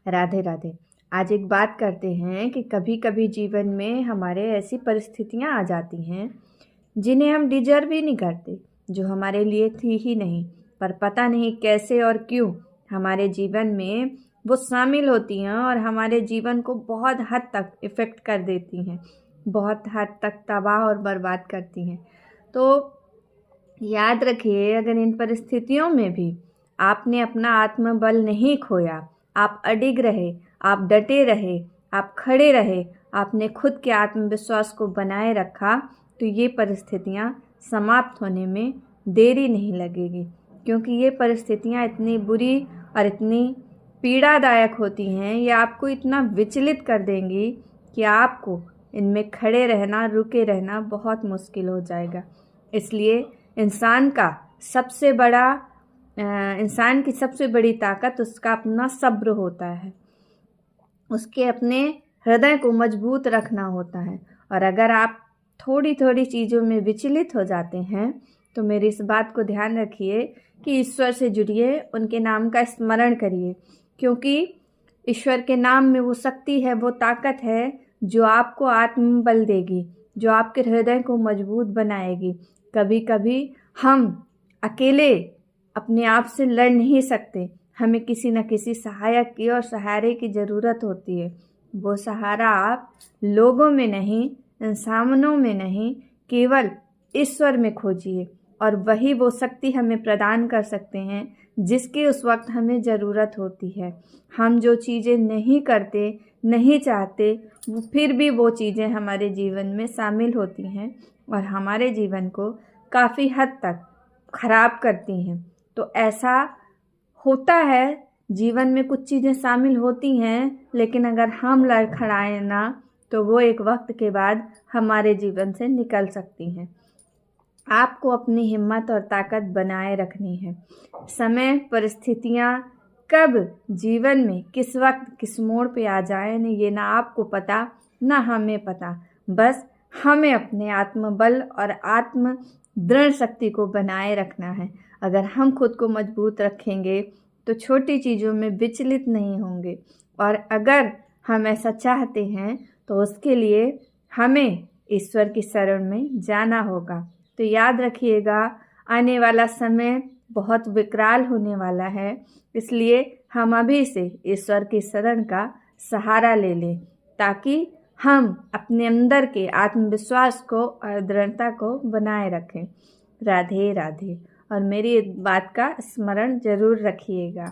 राधे राधे। आज एक बात करते हैं कि कभी कभी जीवन में हमारे ऐसी परिस्थितियां आ जाती हैं जिन्हें हम डिजर्व ही नहीं करते, जो हमारे लिए थी ही नहीं, पर पता नहीं कैसे और क्यों हमारे जीवन में वो शामिल होती हैं और हमारे जीवन को बहुत हद तक इफ़ेक्ट कर देती हैं, बहुत हद तक तबाह और बर्बाद करती हैं। तो याद रखिए, अगर इन परिस्थितियों में भी आपने अपना आत्मबल नहीं खोया, आप अडिग रहे, आप डटे रहे, आप खड़े रहे, आपने खुद के आत्मविश्वास को बनाए रखा, तो ये परिस्थितियाँ समाप्त होने में देरी नहीं लगेगी। क्योंकि ये परिस्थितियाँ इतनी बुरी और इतनी पीड़ादायक होती हैं, ये आपको इतना विचलित कर देंगी कि आपको इनमें खड़े रहना, रुके रहना बहुत मुश्किल हो जाएगा। इसलिए इंसान की सबसे बड़ी ताकत उसका अपना सब्र होता है, उसके अपने हृदय को मजबूत रखना होता है। और अगर आप थोड़ी थोड़ी चीज़ों में विचलित हो जाते हैं तो मेरी इस बात को ध्यान रखिए कि ईश्वर से जुड़िए, उनके नाम का स्मरण करिए, क्योंकि ईश्वर के नाम में वो शक्ति है, वो ताकत है जो आपको आत्मबल देगी, जो आपके हृदय को मजबूत बनाएगी। कभी कभी हम अकेले अपने आप से लड़ नहीं सकते, हमें किसी न किसी सहायक की और सहारे की ज़रूरत होती है। वो सहारा आप लोगों में नहीं, इंसानों में नहीं, केवल ईश्वर में खोजिए, और वही वो शक्ति हमें प्रदान कर सकते हैं जिसकी उस वक्त हमें ज़रूरत होती है। हम जो चीज़ें नहीं करते, नहीं चाहते, वो फिर भी वो चीज़ें हमारे जीवन में शामिल होती हैं और हमारे जीवन को काफ़ी हद तक खराब करती हैं। तो ऐसा होता है, जीवन में कुछ चीज़ें शामिल होती हैं, लेकिन अगर हम लड़खड़ाएं ना तो वो एक वक्त के बाद हमारे जीवन से निकल सकती हैं। आपको अपनी हिम्मत और ताकत बनाए रखनी है। समय, परिस्थितियाँ कब जीवन में किस वक्त किस मोड़ पे आ जाए, ये ना आपको पता ना हमें पता। बस हमें अपने आत्मबल और आत्म दृढ़ शक्ति को बनाए रखना है। अगर हम खुद को मजबूत रखेंगे तो छोटी चीज़ों में विचलित नहीं होंगे, और अगर हम ऐसा चाहते हैं तो उसके लिए हमें ईश्वर की शरण में जाना होगा। तो याद रखिएगा, आने वाला समय बहुत विकराल होने वाला है, इसलिए हम अभी से ईश्वर की शरण का सहारा ले लें, ताकि हम अपने अंदर के आत्मविश्वास को और दृढ़ता को बनाए रखें। राधे राधे। और मेरी बात का स्मरण ज़रूर रखिएगा।